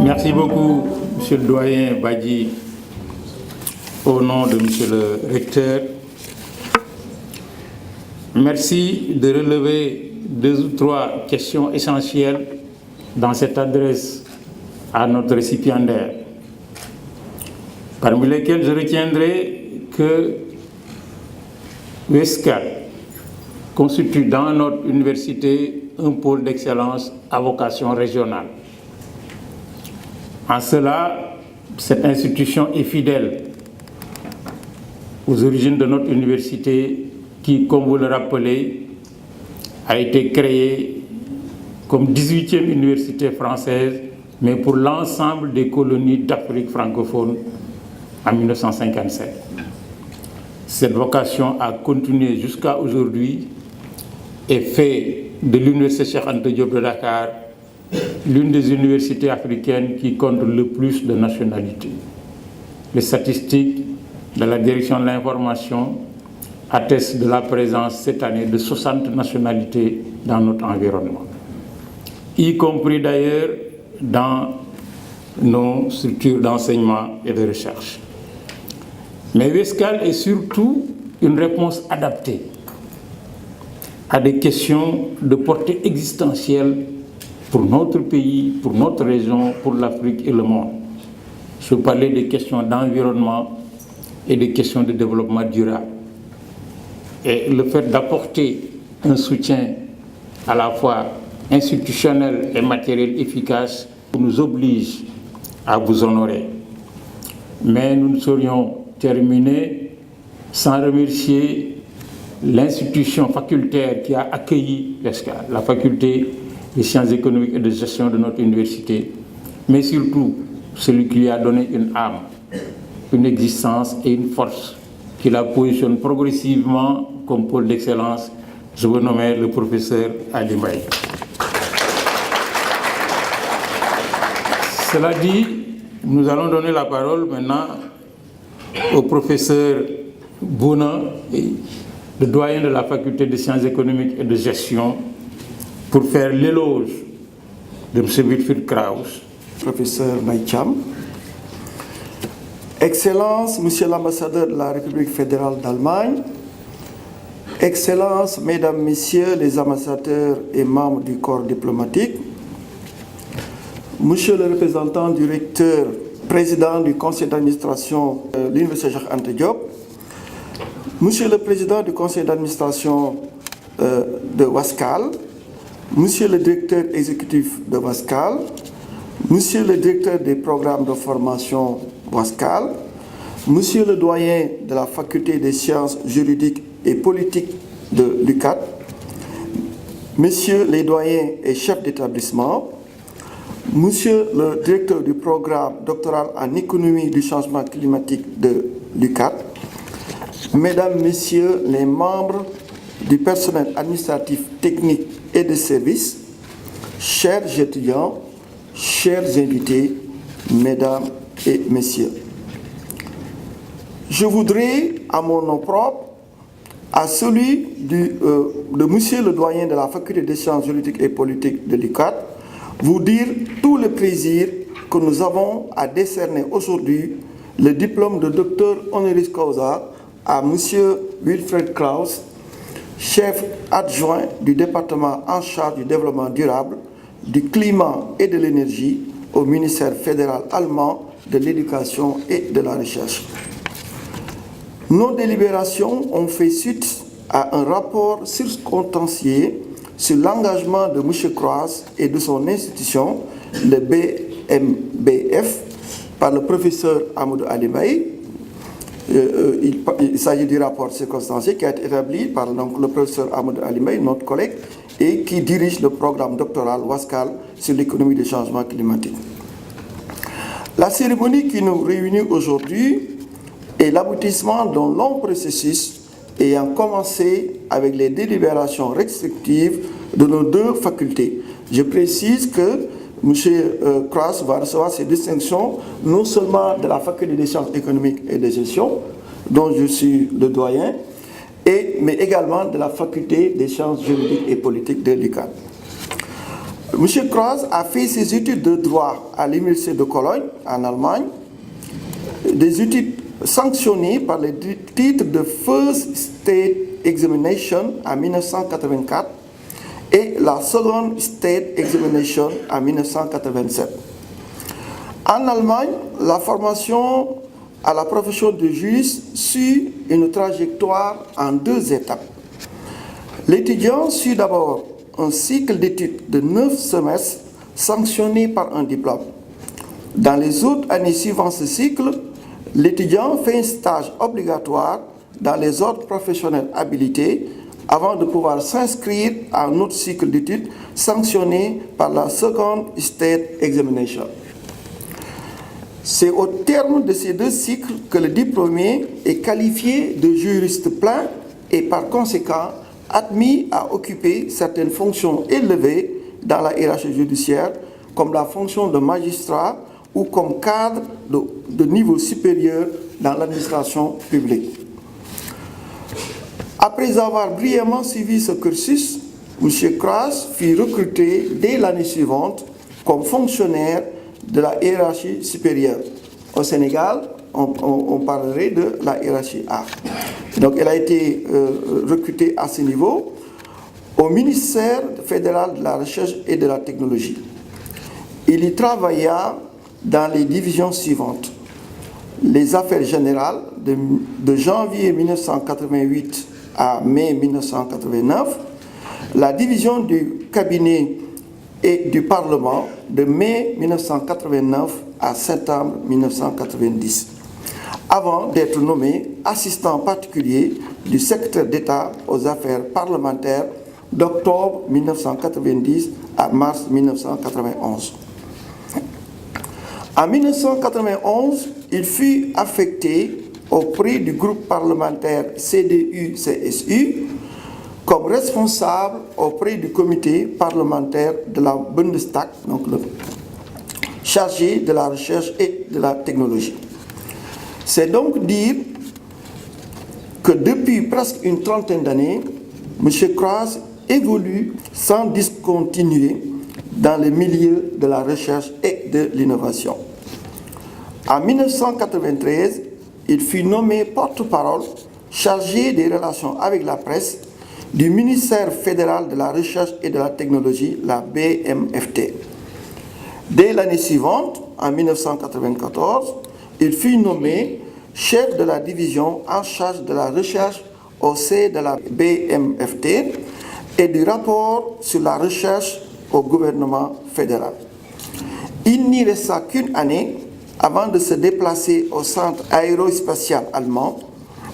Merci beaucoup, Monsieur le doyen Badji, au nom de Monsieur le recteur. Merci de relever 2 ou 3 questions essentielles dans cette adresse à notre récipiendaire, parmi lesquelles je retiendrai que WESCAL constitue dans notre université un pôle d'excellence à vocation régionale. En cela, cette institution est fidèle aux origines de notre université qui, comme vous le rappelez, a été créée comme 18e université française, mais pour l'ensemble des colonies d'Afrique francophone en 1957. Cette vocation a continué jusqu'à aujourd'hui et fait de l'université Cheikh Anta Diop de Dakar l'une des universités africaines qui compte le plus de nationalités. Les statistiques de la direction de l'information attestent de la présence cette année de 60 nationalités dans notre environnement, y compris d'ailleurs dans nos structures d'enseignement et de recherche. Mais WESCAL est surtout une réponse adaptée à des questions de portée existentielle pour notre pays, pour notre région, pour l'Afrique et le monde. Je parlais des questions d'environnement et des questions de développement durable. Et le fait d'apporter un soutien à la fois institutionnel et matériel efficace nous oblige à vous honorer. Mais nous ne saurions terminer sans remercier l'institution facultaire qui a accueilli WESCAL, la faculté des sciences économiques et de gestion de notre université, mais surtout celui qui lui a donné une âme, une existence et une force qui la positionne progressivement comme pôle d'excellence. Je vous nomme le professeur Ali Mbaye. Cela dit, nous allons donner la parole maintenant au professeur Bouna, le doyen de la faculté des sciences économiques et de gestion, pour faire l'éloge de M. Wilfried Krauss. Professeur Maïcham. Excellence, Monsieur l'ambassadeur de la République fédérale d'Allemagne. Excellences, Mesdames, Messieurs les ambassadeurs et membres du corps diplomatique. Monsieur le représentant du recteur, président du conseil d'administration de l'Université Cheikh Anta Diop. Monsieur le président du conseil d'administration de WESCAL. Monsieur le directeur exécutif de WESCAL, Monsieur le directeur des programmes de formation WESCAL, Monsieur le doyen de la faculté des sciences juridiques et politiques de l'UCAD, Messieurs les doyens et chefs d'établissement, Monsieur le directeur du programme doctoral en économie du changement climatique de l'UCAD, Mesdames, Messieurs les membres du personnel administratif, technique et de service, chers étudiants, chers invités, Mesdames et Messieurs. Je voudrais, à mon nom propre, à celui de Monsieur le doyen de la faculté des sciences juridiques et politiques de l'UCAD, vous dire tout le plaisir que nous avons à décerner aujourd'hui le diplôme de docteur honoris causa à Monsieur Wilfried Krauss, chef adjoint du département en charge du développement durable, du climat et de l'énergie au ministère fédéral allemand de l'éducation et de la recherche. Nos délibérations ont fait suite à un rapport circonstancié sur l'engagement de M. Krauss et de son institution, le BMBF, par le professeur Amadou Ali Mbaye. Il s'agit du rapport circonstancié qui a été établi par donc, le professeur Amadou Ali Mbaye, notre collègue, et qui dirige le programme doctoral WASCAL sur l'économie des changements climatiques. La cérémonie qui nous réunit aujourd'hui est l'aboutissement d'un long processus ayant commencé avec les délibérations restrictives de nos deux facultés. Je précise que M. Kras va recevoir ces distinctions non seulement de la faculté des sciences économiques et de gestion, dont je suis le doyen, mais également de la faculté des sciences juridiques et politiques de l'UQAD. M. Kras a fait ses études de droit à l'Université de Cologne, en Allemagne, des études sanctionnées par le titre de First State Examination en 1984 et la Second State Examination en 1987. En Allemagne, la formation à la profession de juriste suit une trajectoire en deux étapes. L'étudiant suit d'abord un cycle d'études de 9 semestres sanctionné par un diplôme. Dans les autres années suivant ce cycle, l'étudiant fait un stage obligatoire dans les ordres professionnels habilités avant de pouvoir s'inscrire à un autre cycle d'études sanctionné par la Second State Examination. C'est au terme de ces deux cycles que le diplômé est qualifié de juriste plein et par conséquent admis à occuper certaines fonctions élevées dans la hiérarchie judiciaire, comme la fonction de magistrat ou comme cadre de niveau supérieur dans l'administration publique. Après avoir brillamment suivi ce cursus, M. Kras fut recruté dès l'année suivante comme fonctionnaire de la hiérarchie supérieure. Au Sénégal, on parlerait de la hiérarchie A. Donc, elle a été recrutée à ce niveau au ministère fédéral de la Recherche et de la Technologie. Il y travailla dans les divisions suivantes: les affaires générales de janvier 1988 à mai 1989, la division du cabinet et du Parlement de mai 1989 à septembre 1990, avant d'être nommé assistant particulier du secrétaire d'État aux affaires parlementaires d'octobre 1990 à mars 1991. En 1991, il fut affecté auprès du groupe parlementaire CDU-CSU comme responsable auprès du comité parlementaire de la Bundestag, donc le chargé de la recherche et de la technologie. C'est donc dire que depuis presque une trentaine d'années, M. Kras évolue sans discontinuer dans le milieu de la recherche et de l'innovation. En 1993, il fut nommé porte-parole chargé des relations avec la presse du ministère fédéral de la Recherche et de la Technologie, la BMFT. Dès l'année suivante, en 1994, il fut nommé chef de la division en charge de la recherche au sein de la BMFT et du rapport sur la recherche au gouvernement fédéral. Il n'y resta qu'une année avant de se déplacer au centre aérospatial allemand.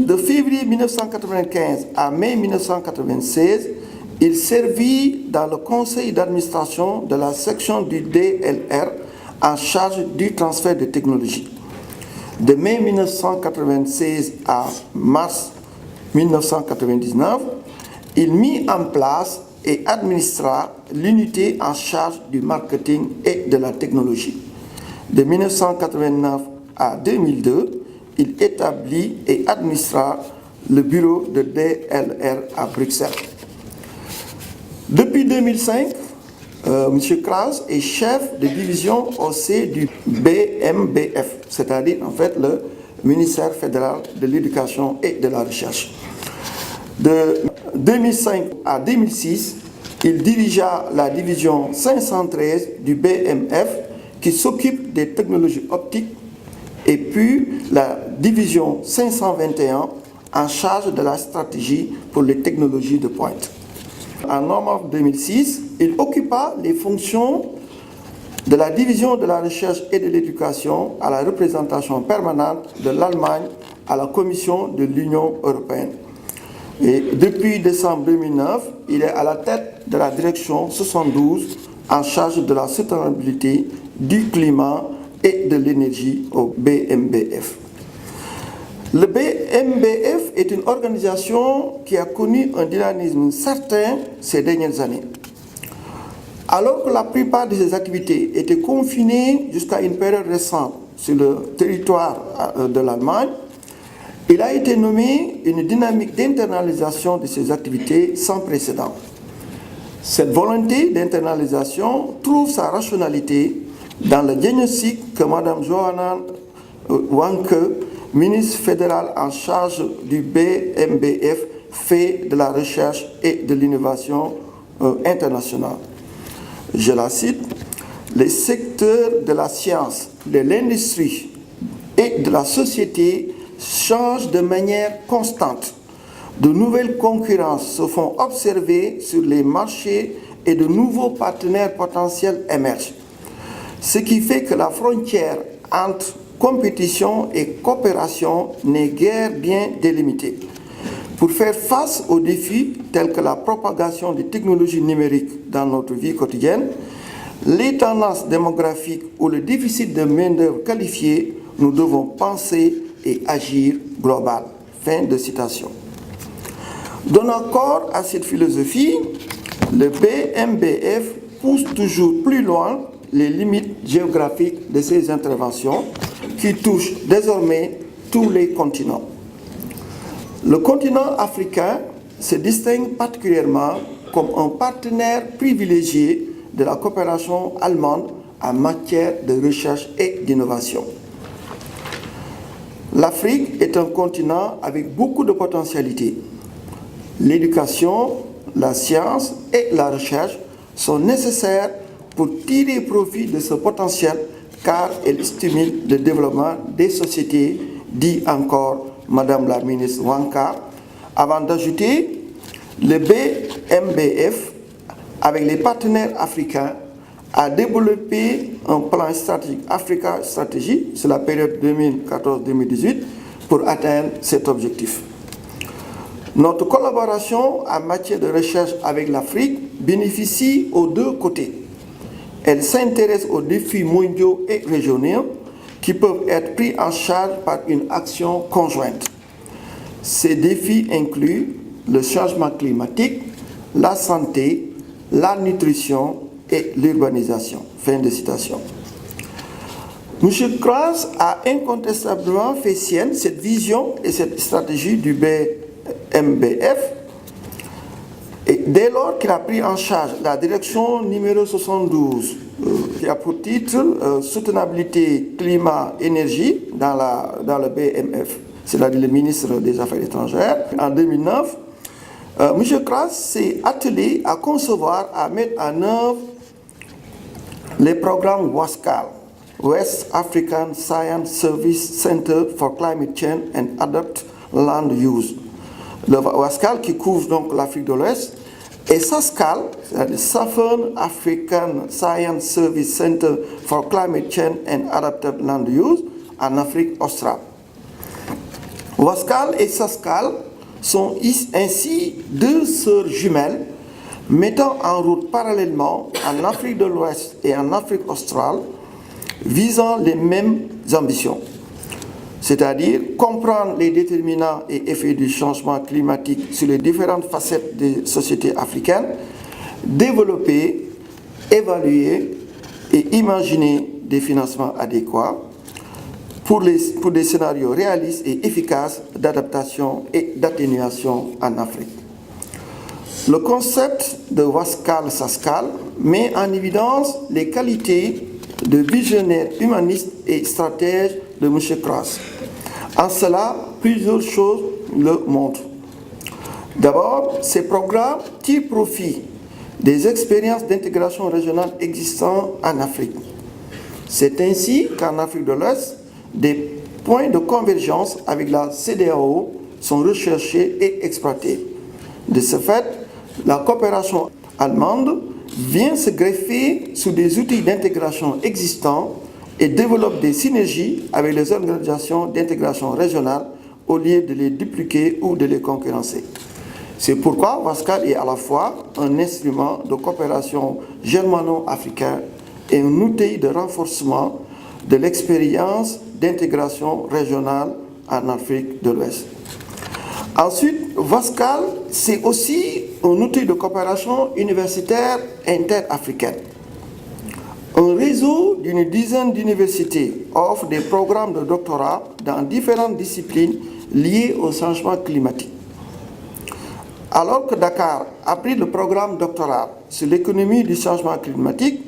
De février 1995 à mai 1996, il servit dans le conseil d'administration de la section du DLR en charge du transfert de technologie. De mai 1996 à mars 1999, il mit en place et administra l'unité en charge du marketing et de la technologie. De 1989 à 2002, il établit et administra le bureau de DLR à Bruxelles. Depuis 2005, M. Kras est chef de division au sein du BMBF, c'est-à-dire en fait le ministère fédéral de l'éducation et de la recherche. De 2005 à 2006, il dirigea la division 513 du BMF qui s'occupe des technologies optiques et puis la division 521 en charge de la stratégie pour les technologies de pointe. En novembre 2006, il occupa les fonctions de la division de la recherche et de l'éducation à la représentation permanente de l'Allemagne à la Commission de l'Union européenne. Et depuis décembre 2009, il est à la tête de la direction 72 en charge de la soutenabilité, du climat et de l'énergie au BMBF. Le BMBF est une organisation qui a connu un dynamisme certain ces dernières années. Alors que la plupart de ses activités étaient confinées jusqu'à une période récente sur le territoire de l'Allemagne, il a été nommé une dynamique d'internalisation de ses activités sans précédent. Cette volonté d'internalisation trouve sa rationalité dans le diagnostic que Mme Johanna Wanke, ministre fédérale en charge du BMBF, fait de la recherche et de l'innovation internationale. Je la cite, « Les secteurs de la science, de l'industrie et de la société changent de manière constante. De nouvelles concurrences se font observer sur les marchés et de nouveaux partenaires potentiels émergent. Ce qui fait que la frontière entre compétition et coopération n'est guère bien délimitée. Pour faire face aux défis tels que la propagation des technologies numériques dans notre vie quotidienne, les tendances démographiques ou le déficit de main-d'œuvre qualifiée, nous devons penser et agir global. » Fin de citation. Donnant corps à cette philosophie, le BMBF pousse toujours plus loin les limites géographiques de ses interventions qui touchent désormais tous les continents. Le continent africain se distingue particulièrement comme un partenaire privilégié de la coopération allemande en matière de recherche et d'innovation. L'Afrique est un continent avec beaucoup de potentialités. L'éducation, la science et la recherche sont nécessaires pour tirer profit de ce potentiel car elles stimulent le développement des sociétés, dit encore Madame la ministre Wanka, avant d'ajouter le BMBF avec les partenaires africains a développé un plan stratégique Africa Stratégie sur la période 2014-2018 pour atteindre cet objectif. Notre collaboration en matière de recherche avec l'Afrique bénéficie aux deux côtés. Elle s'intéresse aux défis mondiaux et régionaux qui peuvent être pris en charge par une action conjointe. Ces défis incluent le changement climatique, la santé, la nutrition et l'urbanisation. Fin de citation. M. Kras a incontestablement fait sienne cette vision et cette stratégie du BMBF et dès lors qu'il a pris en charge la direction numéro 72 qui a pour titre Soutenabilité, climat, énergie dans le BMF, c'est-à-dire le ministre des Affaires étrangères, en 2009, M. Kras s'est attelé à concevoir, à mettre en œuvre les programmes WASCAL, West African Science Service Center for Climate Change and Adapt Land Use. Le WASCAL qui couvre donc l'Afrique de l'Ouest et SASCAL, c'est-à-dire Southern African Science Service Center for Climate Change and Adapted Land Use en Afrique australe. WASCAL et SASCAL sont ainsi deux sœurs jumelles mettant en route parallèlement en Afrique de l'Ouest et en Afrique australe, visant les mêmes ambitions, c'est-à-dire comprendre les déterminants et effets du changement climatique sur les différentes facettes des sociétés africaines, développer, évaluer et imaginer des financements adéquats pour des scénarios réalistes et efficaces d'adaptation et d'atténuation en Afrique. Le concept de WASCAL-SASCAL met en évidence les qualités de visionnaire humaniste et stratège de M. Kras. En cela, plusieurs choses le montrent. D'abord, ces programmes tirent profit des expériences d'intégration régionale existantes en Afrique. C'est ainsi qu'en Afrique de l'Ouest, des points de convergence avec la CEDEAO sont recherchés et exploités. De ce fait, la coopération allemande vient se greffer sur des outils d'intégration existants et développe des synergies avec les organisations d'intégration régionale au lieu de les dupliquer ou de les concurrencer. C'est pourquoi Wascal est à la fois un instrument de coopération germano-africain et un outil de renforcement de l'expérience d'intégration régionale en Afrique de l'Ouest. Ensuite, Wascal, c'est aussi un outil de coopération universitaire interafricaine. Un réseau d'une dizaine d'universités offre des programmes de doctorat dans différentes disciplines liées au changement climatique. Alors que Dakar abrite le programme doctoral sur l'économie du changement climatique,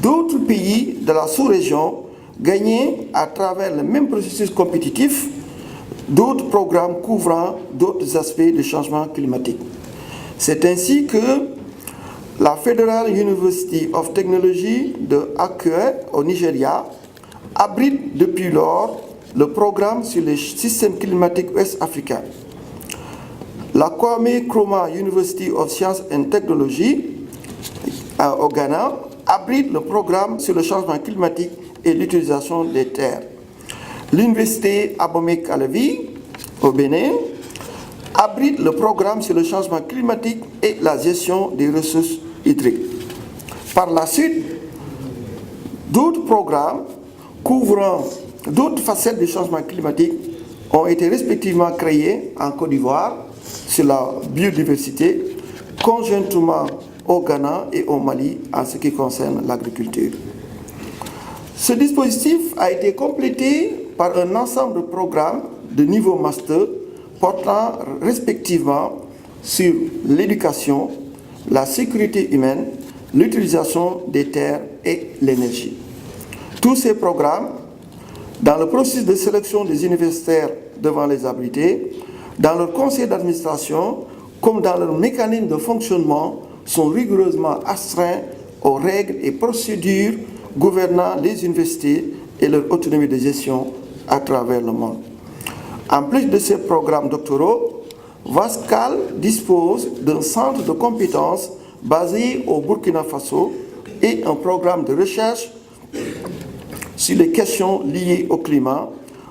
d'autres pays de la sous-région gagnaient à travers le même processus compétitif d'autres programmes couvrant d'autres aspects du changement climatique. C'est ainsi que la Federal University of Technology de Akure au Nigeria abrite depuis lors le programme sur les systèmes climatiques ouest-africains. La Kwame Nkrumah University of Science and Technology au Ghana abrite le programme sur le changement climatique et l'utilisation des terres. L'Université Abomey Calavi au Bénin abrite le programme sur le changement climatique et la gestion des ressources hydriques. Par la suite, d'autres programmes couvrant d'autres facettes du changement climatique ont été respectivement créés en Côte d'Ivoire sur la biodiversité, conjointement au Ghana et au Mali en ce qui concerne l'agriculture. Ce dispositif a été complété par un ensemble de programmes de niveau master portant respectivement sur l'éducation, la sécurité humaine, l'utilisation des terres et l'énergie. Tous ces programmes, dans le processus de sélection des universitaires devant les abrités, dans leur conseil d'administration, comme dans leur mécanisme de fonctionnement, sont rigoureusement astreints aux règles et procédures gouvernant les universités et leur autonomie de gestion à travers le monde. En plus de ces programmes doctoraux, Wascal dispose d'un centre de compétences basé au Burkina Faso et un programme de recherche sur les questions liées au climat,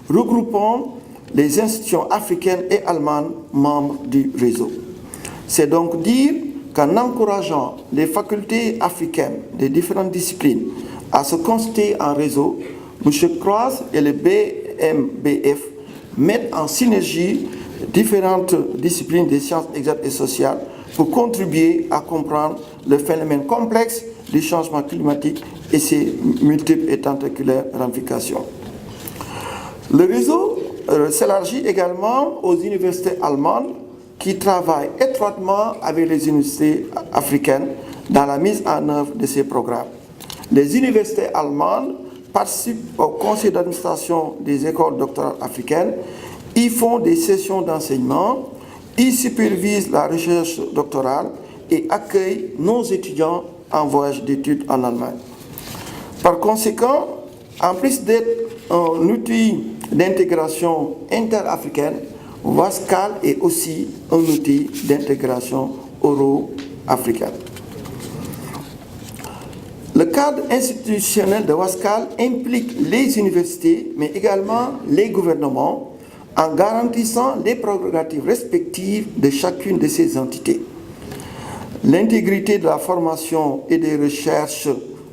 regroupant les institutions africaines et allemandes membres du réseau. C'est donc dire qu'en encourageant les facultés africaines des différentes disciplines à se constituer en réseau, M. Croise et le BMBF mettent en synergie différentes disciplines des sciences exactes et sociales pour contribuer à comprendre le phénomène complexe du changement climatique et ses multiples et tentaculaires ramifications. Le réseau s'élargit également aux universités allemandes qui travaillent étroitement avec les universités africaines dans la mise en œuvre de ces programmes. Les universités allemandes participent au conseil d'administration des écoles doctorales africaines, y font des sessions d'enseignement, y supervisent la recherche doctorale et accueillent nos étudiants en voyage d'études en Allemagne. Par conséquent, en plus d'être un outil d'intégration interafricaine, Wascal est aussi un outil d'intégration euro-africaine. Le cadre institutionnel de Wascal implique les universités, mais également les gouvernements, en garantissant les prérogatives respectives de chacune de ces entités. L'intégrité de la formation et des recherches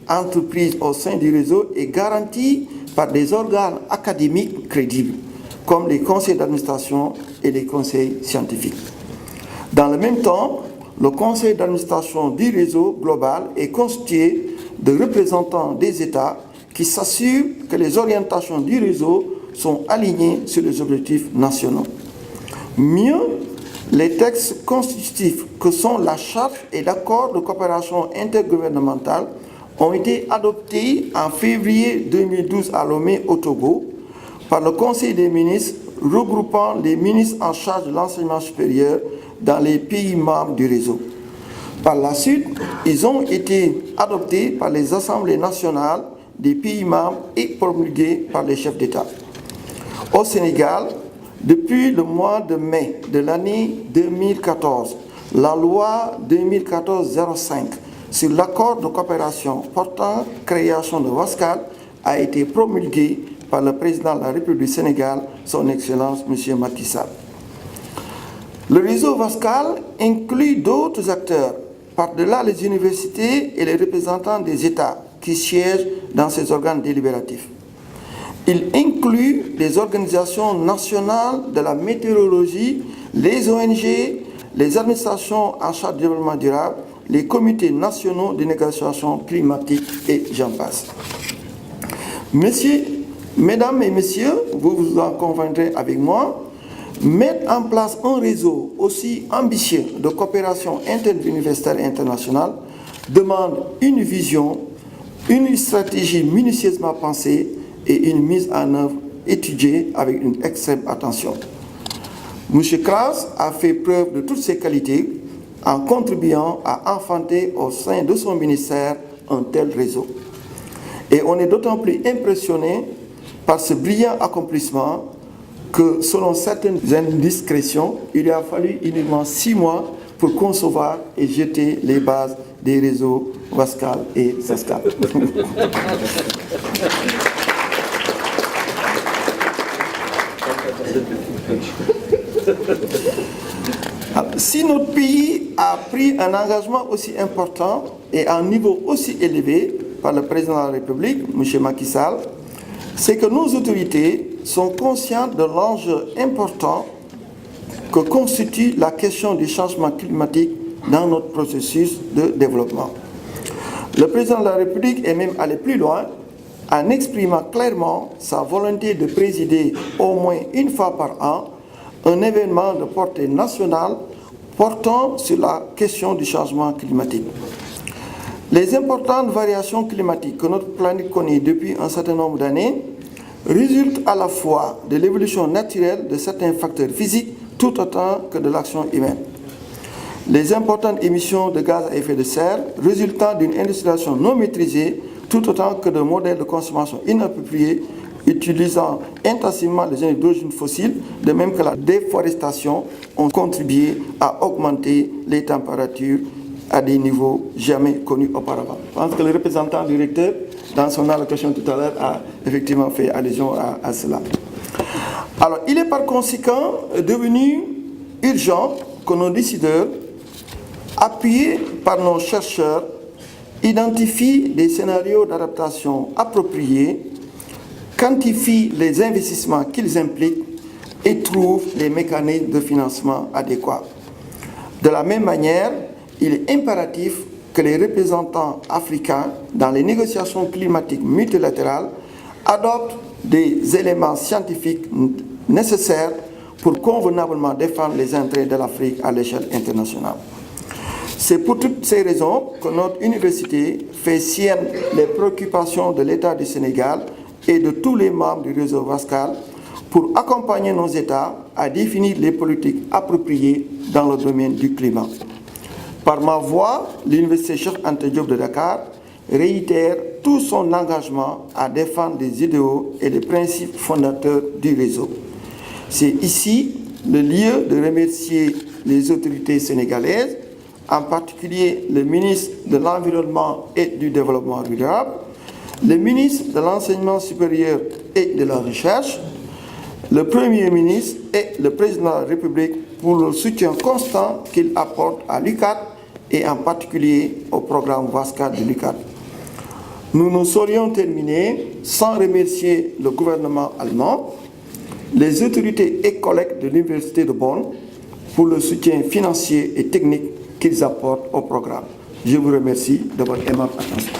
entreprises au sein du réseau est garantie par des organes académiques crédibles, comme les conseils d'administration et les conseils scientifiques. Dans le même temps, le conseil d'administration du réseau global est constitué de représentants des États qui s'assurent que les orientations du réseau sont alignées sur les objectifs nationaux. Mieux, les textes constitutifs que sont la charte et l'accord de coopération intergouvernementale ont été adoptés en février 2012 à Lomé, au Togo, par le Conseil des ministres regroupant les ministres en charge de l'enseignement supérieur dans les pays membres du réseau. Par la suite, ils ont été adoptés par les assemblées nationales des pays membres et promulgués par les chefs d'État. Au Sénégal, depuis le mois de mai de l'année 2014, la loi 2014-05 sur l'accord de coopération portant création de Wascal a été promulguée par le président de la République du Sénégal, son Excellence M. Macky Sall. Le réseau Vascal inclut d'autres acteurs, par-delà les universités et les représentants des États qui siègent dans ces organes délibératifs. Il inclut les organisations nationales de la météorologie, les ONG, les administrations en charge du développement durable, les comités nationaux de négociation climatique et j'en passe. Mesdames et messieurs, vous vous en conviendrez avec moi, mettre en place un réseau aussi ambitieux de coopération interuniversitaire et internationale demande une vision, une stratégie minutieusement pensée et une mise en œuvre étudiée avec une extrême attention. M. Klaas a fait preuve de toutes ses qualités en contribuant à enfanter au sein de son ministère un tel réseau. Et on est d'autant plus impressionné par ce brillant accomplissement que, selon certaines indiscrétions, il a fallu uniquement 6 mois pour concevoir et jeter les bases des réseaux Vascal et Sascal. Si notre pays a pris un engagement aussi important et à un niveau aussi élevé par le président de la République, M. Macky Sall, c'est que nos autorités sont conscientes de l'enjeu important que constitue la question du changement climatique dans notre processus de développement. Le président de la République est même allé plus loin en exprimant clairement sa volonté de présider au moins une fois par an un événement de portée nationale portant sur la question du changement climatique. Les importantes variations climatiques que notre planète connaît depuis un certain nombre d'années résultent à la fois de l'évolution naturelle de certains facteurs physiques tout autant que de l'action humaine. Les importantes émissions de gaz à effet de serre résultant d'une industrialisation non maîtrisée tout autant que de modèles de consommation inappropriés utilisant intensivement les énergies d'origine fossile, de même que la déforestation, ont contribué à augmenter les températures à des niveaux jamais connus auparavant. Je pense que le représentant du recteur, dans son allocution tout à l'heure, a effectivement fait allusion à cela. Alors, il est par conséquent devenu urgent que nos décideurs, appuyés par nos chercheurs, identifient des scénarios d'adaptation appropriés, quantifient les investissements qu'ils impliquent et trouvent les mécanismes de financement adéquats. De la même manière, il est impératif que les représentants africains dans les négociations climatiques multilatérales adoptent des éléments scientifiques nécessaires pour convenablement défendre les intérêts de l'Afrique à l'échelle internationale. C'est pour toutes ces raisons que notre université fait sienne les préoccupations de l'État du Sénégal et de tous les membres du réseau Vascal pour accompagner nos États à définir les politiques appropriées dans le domaine du climat. Par ma voix, l'Université Cheikh Anta Diop de Dakar réitère tout son engagement à défendre les idéaux et les principes fondateurs du réseau. C'est ici le lieu de remercier les autorités sénégalaises, en particulier le ministre de l'Environnement et du Développement durable, le ministre de l'Enseignement supérieur et de la Recherche, le Premier ministre et le Président de la République pour le soutien constant qu'ils apportent à l'UCAD et en particulier au programme Vascal de l'UCAD. Nous ne saurions terminer sans remercier le gouvernement allemand, les autorités et collègues de l'Université de Bonn pour le soutien financier et technique qu'ils apportent au programme. Je vous remercie de votre aimable attention.